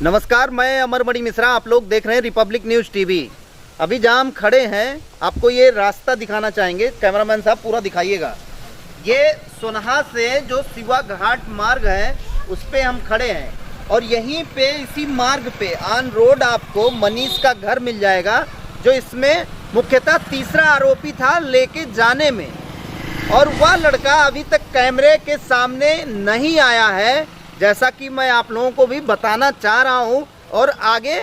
नमस्कार, मैं अमरमणि मिश्रा। आप लोग देख रहे हैं रिपब्लिक न्यूज़ टीवी। अभी जहाँ हम खड़े हैं आपको ये रास्ता दिखाना चाहेंगे। कैमरामैन साहब पूरा दिखाइएगा। ये सोनहा से जो शिवा घाट मार्ग है उस पे हम खड़े हैं और यहीं पे इसी मार्ग पे ऑन रोड आपको मनीष का घर मिल जाएगा, जो इसमें मुख्यतः तीसरा आरोपी था लेके जाने में। और वह लड़का अभी तक कैमरे के सामने नहीं आया है, जैसा कि मैं आप लोगों को भी बताना चाह रहा हूं और आगे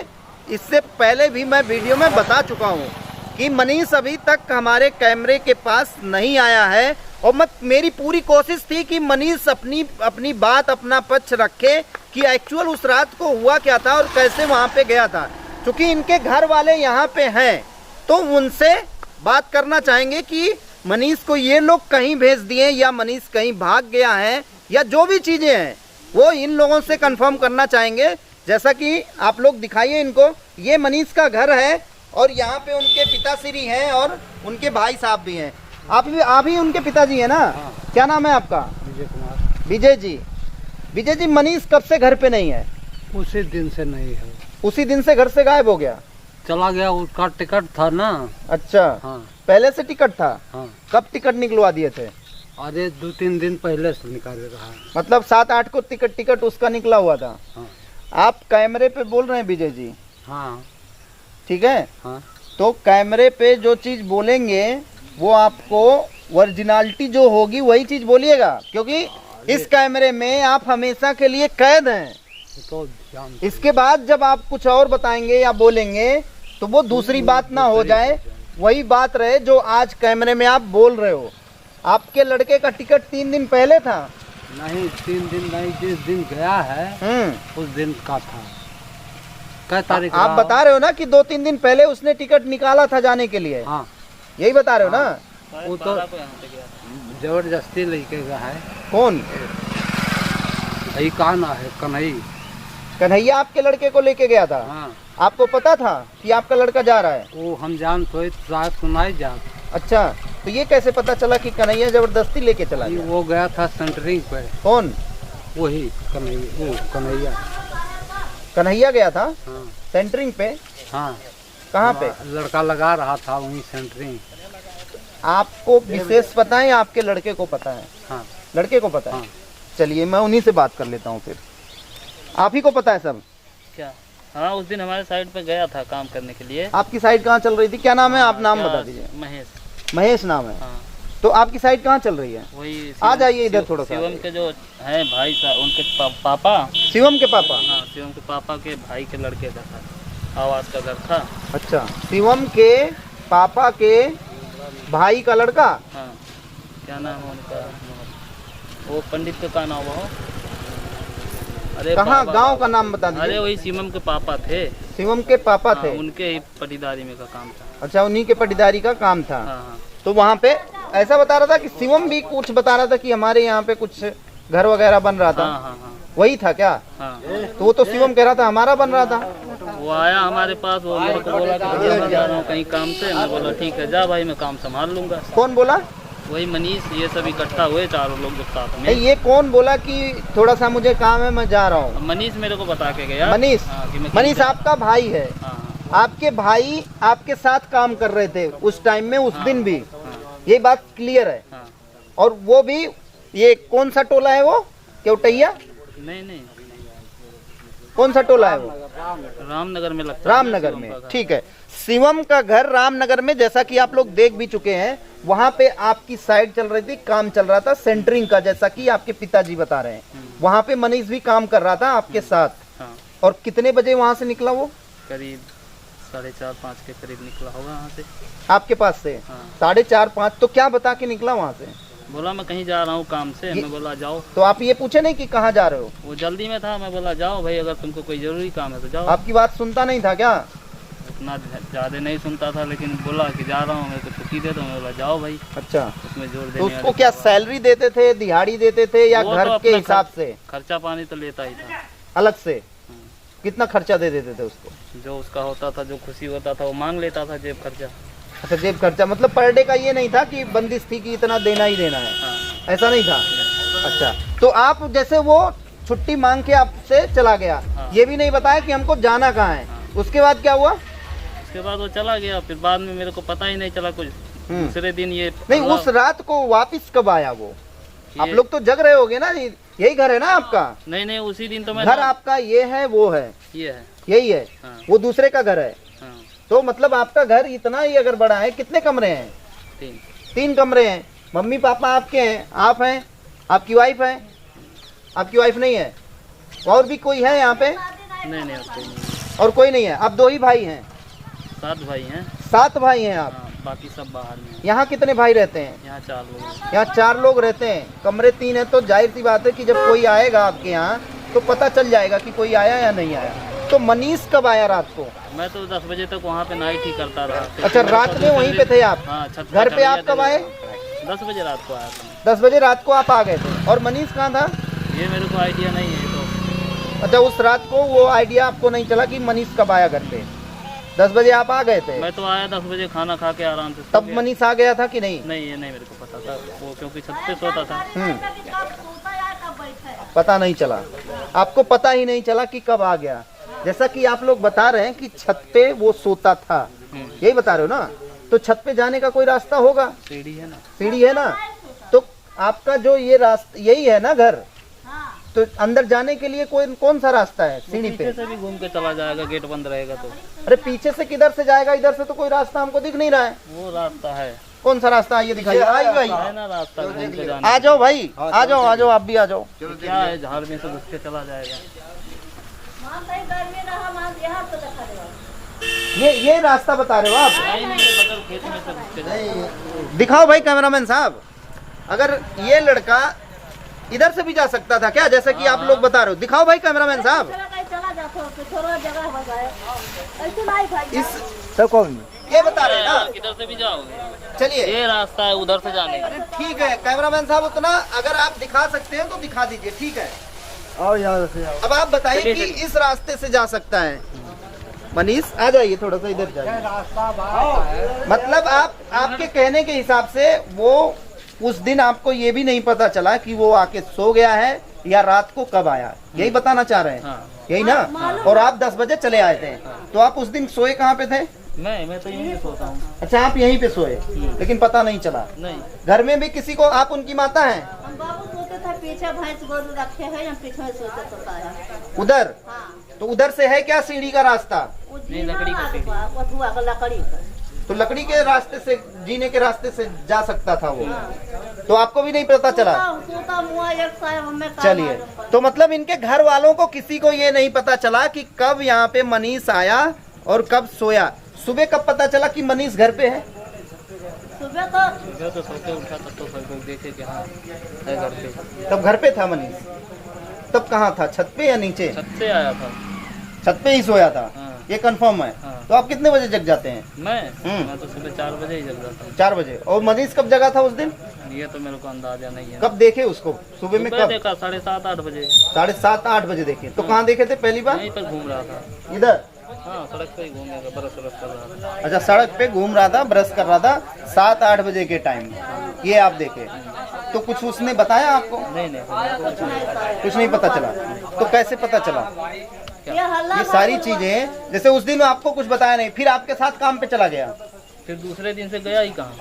इससे पहले भी मैं वीडियो में बता चुका हूं कि मनीष अभी तक हमारे कैमरे के पास नहीं आया है। और मेरी पूरी कोशिश थी कि मनीष अपनी बात, अपना पक्ष रखे कि एक्चुअल उस रात को हुआ क्या था और कैसे वहां पे गया था। क्योंकि इनके घर वाले यहाँ पे हैं तो उनसे बात करना चाहेंगे कि मनीष को ये लोग कहीं भेज दिए या मनीष कहीं भाग गया है या जो भी चीज़ें हैं वो इन लोगों से कंफर्म करना चाहेंगे। जैसा कि आप लोग दिखाइए इनको, ये मनीष का घर है और यहाँ पे उनके पिताश्री हैं और उनके भाई साहब भी हैं। आप ही उनके पिताजी हैं ना? हाँ। क्या नाम है आपका? विजय कुमार। विजय जी, मनीष कब से घर पे नहीं है? उसी दिन से नहीं है। उसी दिन से घर से गायब हो गया? चला गया, उसका टिकट था ना। अच्छा। हाँ। पहले से टिकट था? हाँ। कब टिकट निकलवा दिए थे? अरे 2-3 दिन पहले से निकाल रहा है। मतलब 7-8 को टिकट उसका निकला हुआ था। हाँ। आप कैमरे पे बोल रहे हैं विजय जी? हाँ। ठीक है। हाँ। तो कैमरे पे जो चीज बोलेंगे वो आपको ओरिजिनलिटी जो होगी वही चीज बोलिएगा, क्योंकि इस कैमरे में आप हमेशा के लिए कैद हैं। तो इसके बाद जब आप कुछ और बताएंगे या बोलेंगे तो वो दूसरी बात ना हो जाए, वही बात रहे जो आज कैमरे में आप बोल रहे हो। आपके लड़के का टिकट 3 दिन पहले था? नहीं, 3 दिन नहीं, जिस दिन गया है उस दिन का था। क्या तारीख? आप बता रहे हो ना कि 2-3 दिन पहले उसने टिकट निकाला था जाने के लिए। हाँ। यही बता रहे हो ना? वो तो जबरदस्ती लेके गया है। कौन? यही कहा है, कन्हैया आपके लड़के को लेके गया था? हाँ। आपको पता था कि आपका लड़का जा रहा है? वो हम जान तो शायद सुनाई जा। अच्छा, तो ये कैसे पता चला कि कन्हैया जबरदस्ती लेके चला गया? वो गया था सेंटरिंग पे। कौन? वही कन्हैया। कन्हैया गया था? हाँ। सेंटरिंग पे? हाँ। कहाँ पे? लड़का लगा रहा था वहीं सेंटरिंग। आपको विशेष पता है या आपके लड़के को पता है? हाँ। लड़के को पता है। हाँ। चलिए मैं उन्हीं से बात कर लेता हूँ फिर। आप ही को पता है सब? क्या? हाँ, उस दिन हमारे साइड पे गया था काम करने के लिए। आपकी साइड कहाँ चल रही थी? क्या नाम है? आप नाम बता दीजिए। महेश नाम है। हाँ। तो आपकी साइड कहाँ चल रही है? वही आ जाइए इधर थोड़ा सा। शिवम के जो है भाई साहब, उनके पापा। शिवम के पापा? हाँ, शिवम के पापा के भाई के लड़के का था, आवास का घर था। अच्छा, शिवम के पापा के भाई का लड़का? हाँ। क्या नाम है उनका? वो पंडित का नाम हो। अरे कहाँ? गांव का नाम बता दीजिए। अरे वही शिवम के पापा थे। शिवम के पापा हाँ, थे? उनके ही पटीदारी में का काम था। अच्छा, उन्हीं के पटीदारी का काम था। हाँ। तो वहाँ पे ऐसा बता रहा था कि शिवम भी कुछ बता रहा था कि हमारे यहाँ पे कुछ घर वगैरह बन रहा था। हाँ, हाँ, हाँ। वही था क्या? हाँ। तो वो तो शिवम कह रहा था हमारा बन रहा था। वो आया हमारे पास, वो मेरे को बोला कि भैया मैं जा रहा हूँ कहीं काम से। मैं बोला ठीक है, जा भाई, मैं काम संभाल लूंगा। कौन बोला? वही मनीष, ये सब इकट्ठा हुए चारों लोग साथ में। ये कौन बोला कि थोड़ा सा मुझे काम है मैं जा रहा हूँ? मनीष मेरे को बता के गया। मनीष? हाँ, कि मैं मनीष आपका भाई है? हाँ। आपके भाई आपके साथ काम कर रहे थे उस टाइम में, उस दिन भी? हाँ। ये बात क्लियर है? हाँ। और वो भी, ये कौन सा टोला है वो? केवटैया? नहीं, कौन सा टोला है वो? रामनगर में लगता है। रामनगर में, ठीक है। शिवम का घर रामनगर में, जैसा कि आप लोग देख भी चुके हैं। वहां पे आपकी साइड चल रही थी, काम चल रहा था सेंटरिंग का, जैसा कि आपके पिताजी बता रहे हैं। वहां पे मनीष भी काम कर रहा था आपके साथ। हाँ। और कितने बजे वहां से निकला वो? करीब 4:30-5 के करीब निकला होगा वहाँ से। आपके पास से? हाँ। 4:30-5? तो क्या बता के निकला वहां से? बोला मैं कहीं जा रहा हूँ काम से। मैं बोला जाओ। तो आप ये पूछे नहीं कि कहाँ जा रहे हो? वो जल्दी में था। मैं बोला जाओ भाई, अगर तुमको कोई जरूरी काम है तो जाओ। आपकी बात सुनता नहीं था क्या? उतना ज्यादा नहीं सुनता था, लेकिन बोला कि जा रहा हूँ, मेरे को छुट्टी दे दो। मैं बोला जाओ भाई। अच्छा, उसमें जोर तो देने उसको क्या सैलरी देते थे, दिहाड़ी देते थे या वो घर तो के अपना हिसाब से? खर्चा पानी तो लेता ही था अलग से? कितना खर्चा दे देते थे उसको? जो उसका होता था, जो खुशी होता था वो मांग लेता था, जेब खर्चा। अच्छा, जेब खर्चा। मतलब पर डे का ये नहीं था कि बंदिश थी कि इतना देना ही देना है? हाँ। ऐसा नहीं था? अच्छा, तो आप जैसे वो छुट्टी मांग के आपसे चला गया। हाँ। ये भी नहीं बताया कि हमको जाना कहाँ है। उसके बाद क्या हुआ? उसके बाद वो चला गया, फिर बाद में मेरे को पता ही नहीं चला कुछ। दूसरे दिन ये नहीं, अल्लाह- उस रात को वापिस कब आया वो? आप ये- लोग तो जग रहे होगे ना, यही घर है ना आपका? नहीं उसी दिन तो मैं घर आपका ये है, वो है, ये है। यही है। हाँ। वो दूसरे का घर है। हाँ, तो मतलब आपका घर इतना ही अगर बड़ा है, कितने कमरे हैं? 3 कमरे हैं। मम्मी पापा आपके हैं, आप हैं, आपकी वाइफ है, आपकी वाइफ नहीं है, और भी कोई है यहाँ पे? नहीं और कोई नहीं। और कोई नहीं है। आप 2 ही भाई हैं? 7 भाई हैं। 7 भाई हैं आप। हाँ, बाकी सब बाहर में हैं। यहाँ कितने भाई रहते हैं? यहाँ 4 लोग हैं। यहाँ 4 लोग रहते हैं। कमरे 3 है, तो जाहिर सी बात है कि जब कोई आएगा आपके यहाँ तो पता चल जाएगा कि कोई आया या नहीं आया। तो मनीष कब आया रात को? मैं तो 10 बजे तक वहाँ पे नाइट ही करता रहा। फिर अच्छा, मेरे रात को में वहीं पे थे आप? हाँ, छत घर पे चढ़ आप गया कब था। आए? 10 बजे रात को आया था। 10 बजे रात को आप आ गए थे। और मनीष कहाँ था? ये मेरे को आइडिया नहीं है तो। अच्छा, उस रात को वो आइडिया आपको नहीं चला कि मनीष कब आया घर पे? 10 बजे आप आ गए थे। मैं तो आया 10 बजे, खाना खा के आराम से सो तब गया। मनीष आ गया था कि नहीं? नहीं, ये नहीं मेरे को पता था वो, क्योंकि छत पे सोता था। पता नहीं चला आपको? पता ही नहीं चला कि कब आ गया। जैसा कि आप लोग बता रहे हैं कि छत पे वो सोता था, यही बता रहे हो ना? तो छत पे जाने का कोई रास्ता होगा? सीढ़ी है ना। सीढ़ी है ना? तो आपका जो ये रास्ता, यही है ना घर? तो अंदर जाने के लिए कौन सा रास्ता है सीढ़ी पे? पीछे से भी घूम के चला जाएगा, गेट बंद रहेगा तो। अरे पीछे से किधर से जाएगा? इधर से तो कोई रास्ता हमको दिख नहीं रहा है। वो रास्ता है। कौन सा रास्ता है ये दिखाइए। आइए भाई, है ना रास्ता घूम के जाने आ जाओ भाई, आ जाओ, आ जाओ, आप भी आ जाओ। का। क्या है, झाड़ में से घुस के चला जाएगा। ये रास्ता बता रहे हो आप? नहीं, बगल खेत में से घुस के जाएगा। दिखाओ भाई कैमरामैन साहब, अगर ये लड़का इधर से भी जा सकता था क्या, जैसे कि आप लोग बता रहे हो? दिखाओ भाई कैमरामैन साहब। इस तो कौन? ये बता रहे हैं ना? किधर से भी जाओगे, चलिए, ये रास्ता है उधर से जाने का। अरे ठीक है कैमरामैन साहब, उतना अगर आप दिखा सकते हैं तो दिखा दीजिए, ठीक है। और यहाँ से अब आप बताइए कि इस रास्ते से जा सकता है मनीष? आ जाइए, थोड़ा सा इधर जाइए। रास्ता बाहर है। मतलब आपके कहने के हिसाब से वो उस दिन आपको ये भी नहीं पता चला कि वो आके सो गया है या रात को कब आया, यही बताना चाह रहे हैं? हाँ। यही ना? और आप 10 बजे चले आए थे, तो आप उस दिन सोए कहाँ पे थे? मैं तो यहीं पे सोता हूँ। अच्छा, आप यहीं पे सोए, लेकिन पता नहीं चला? नहीं, घर में भी किसी को? आप उनकी माता हैं? हम बाबू सोते थे पीछे, भैंस गोरू रखे हैं, हम पीछे सोते सोता उधर? हाँ, तो उधर से है क्या सीढ़ी का रास्ता? वो नहीं, लकड़ी का सीढ़ी। वधुआ का लकड़ी का। तो लकड़ी के रास्ते से, जीने के रास्ते से जा सकता था वो, तो आपको भी नहीं पता चला? सोता मुआ एक साय हमें काम चलिए, मालूम पड़ा। तो मतलब इनके घर वालों को किसी को ये नहीं पता चला कि कब यहाँ पे मनीष आया और कब सोया। सुबह कब पता चला कि मनीष घर पे है? सुबह तो सोते उठा तब तो सब लोग देखे कि हाँ है घर पे। तब घर पे था मनीष? तब कहाँ था, छत पे या नीचे? छत से आया था। छत पे ही सोया था, हाँ। ये कंफर्म है? हाँ। तो आप कितने बजे जग जाते हैं? मैं तो सुबह 4 बजे ही जग जाता हूँ। 4 बजे। और मनीष कब जगा था उस दिन? ये तो मेरे को अंदाजा नहीं है। कब देखे उसको? सुबह में सुबह कब? देखा 7:30-8 बजे। 7:30-8 बजे देखे। तो कहाँ देखे थे पहली बार? यहीं पर घूम रहा था। इधर? हाँ, सड़क पे ही घूमेगा, बरस कर रहा था। अच्छा, सड़क पे घूम रहा था, ब्रश कर रहा था 7-8 बजे के टाइम, ये आप देखे। तो कुछ उसने बताया आपको? नहीं कुछ नहीं पता चला? तो कैसे पता चला? ये हल्ला ये सारी चीजें, जैसे उस दिन आपको कुछ बताया नहीं, फिर आपके साथ काम पे चला गया? फिर दूसरे दिन से गया ही कहाँ।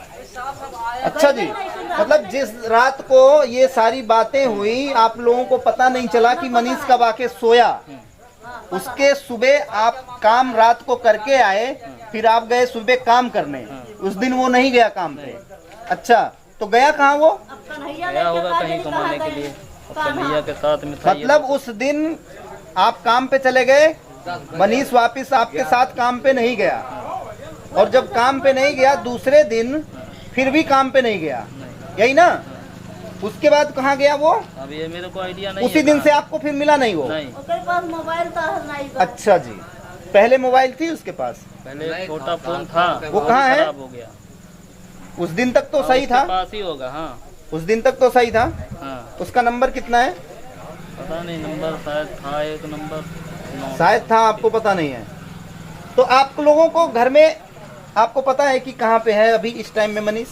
अच्छा जी, मतलब जिस रात को ये सारी बातें हुई, आप लोगों को पता नहीं चला कि मनीष कब आके सोया, उसके सुबह आप काम रात को करके आए, फिर आप गए सुबह काम करने, उस दिन वो नहीं गया काम पे। अच्छा, तो गया कहाँ वो? गया होगा कहीं कमाने के लिए, कन्हैया के साथ में था। मतलब उस दिन आप काम पे चले गए, मनीष वापिस आपके साथ काम पे नहीं गया, और जब काम पे नहीं गया दूसरे दिन फिर भी काम पे नहीं गया, यही ना? उसके बाद कहाँ गया वो? अब ये मेरे को आइडिया नहीं उसी है दिन से कहाँ। आपको फिर मिला नहीं वो? नहीं, उसके पास मोबाइल था नहीं था। अच्छा जी, पहले मोबाइल थी उसके पास? पहले छोटा फोन था, वो कहाँ है? खराब हो गया। उस दिन तक तो सही था? उसके पास ही होगा। हाँ उस दिन तक तो सही था। हाँ, उसका नंबर कितना है? पता नहीं, नंबर शायद था एक नंबर 9। शायद था, आपको पता नहीं है। तो आप लोगों को घर में आपको पता है कि कहाँ पे है अभी इस टाइम में मनीष?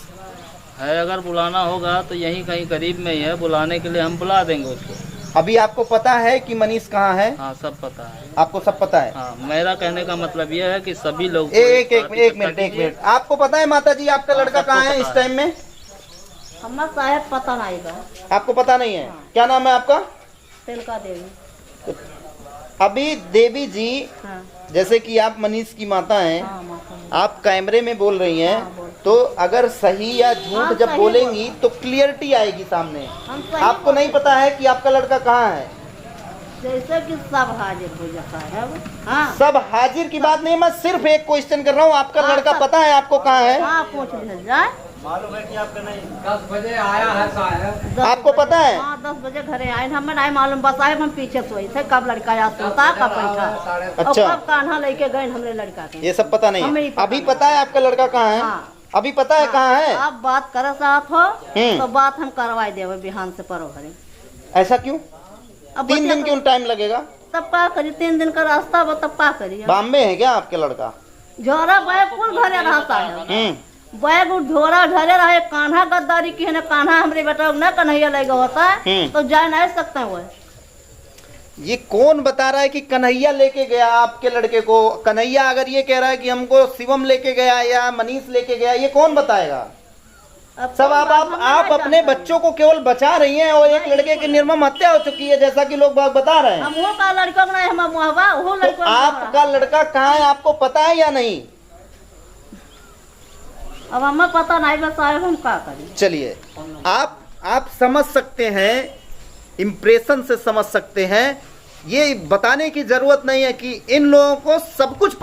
है, अगर बुलाना होगा तो यहीं कहीं करीब में ही है, बुलाने के लिए हम बुला देंगे उसको। अभी आपको पता है कि मनीष कहाँ है? हाँ सब पता है। आपको सब पता है? हाँ मेरा कहने का मतलब ये है कि सभी लोग को एक मिनट आपको पता है माता जी आपका लड़का कहाँ है इस टाइम में? हमारा साहब पता नहीं बा। आपको पता नहीं है? क्या नाम है आपका? तिलका देवी। अभी देवी जी, हाँ जैसे कि आप मनीष की माता हैं, हाँ माता है। आप कैमरे में बोल रही हैं, हाँ, बोल। तो अगर सही या झूठ हाँ, जब सही बोलेंगी तो क्लियरिटी आएगी सामने। हम सही आपको नहीं पता है कि आपका लड़का कहाँ है? जैसे कि सब हाजिर हो जाता है। हाँ सब हाजिर की बात नहीं, मैं सिर्फ एक क्वेश्चन कर रहा हूँ, आपका हाँ, लड़का सब- पता है आपको कहाँ है? हाँ पूछ भेज जाए। 10 बजे आया है साहब। 10 आपको बजे- पता है? हाँ 10 बजे घरे आए, हमें नहीं मालूम, बस आए हम पीछे सोए थे कब लड़का आया सोता कब बैठा और अच्छा। कब कान्हा लेके गए हमरे लड़का के। ये सब पता नहीं हमें है? नहीं पता अभी नहीं। पता है आपका लड़का कहाँ है? हाँ। अभी पता है कहाँ है? आप बात करे साथ हो तो बात हम करवाई देवे बिहान से परो घरे। ऐसा क्यों? अब 3 दिन क्यों टाइम लगेगा? तब का करी, 3 दिन का रास्ता वो तब का करिए। बॉम्बे है क्या आपके लड़का? झोरा बैग कुल घरे रहता है, हम्म बैग झोरा घरे रहे। कान्हा गद्दारी की है ना, कान्हा हमरे बेटा न कन्हैया लेगा होता है तो जा नहीं सकते वो। ये कौन बता रहा है कि कन्हैया लेके गया आपके लड़के को? कन्हैया अगर ये कह रहा है कि हमको शिवम लेके गया या मनीष लेके गया, ये कौन बताएगा? अब सब तो आप बात हम आप नहीं अपने जानते। बच्चों को केवल बचा रही हैं और एक लड़के की निर्मम हत्या हो चुकी है, जैसा कि लोग बता रहे हैं। हम वो का लड़का नहीं, हम मुहवा वो तो लड़का आपका लड़का कहाँ है आपको पता है या नहीं? अब हमें पता नहीं, बस साहब हम क्या करें। चलिए, आप समझ सकते हैं, इम्प्रेशन से समझ सकते हैं। ये बताने की जरूरत नहीं है कि इन लोगों को सब कुछ पता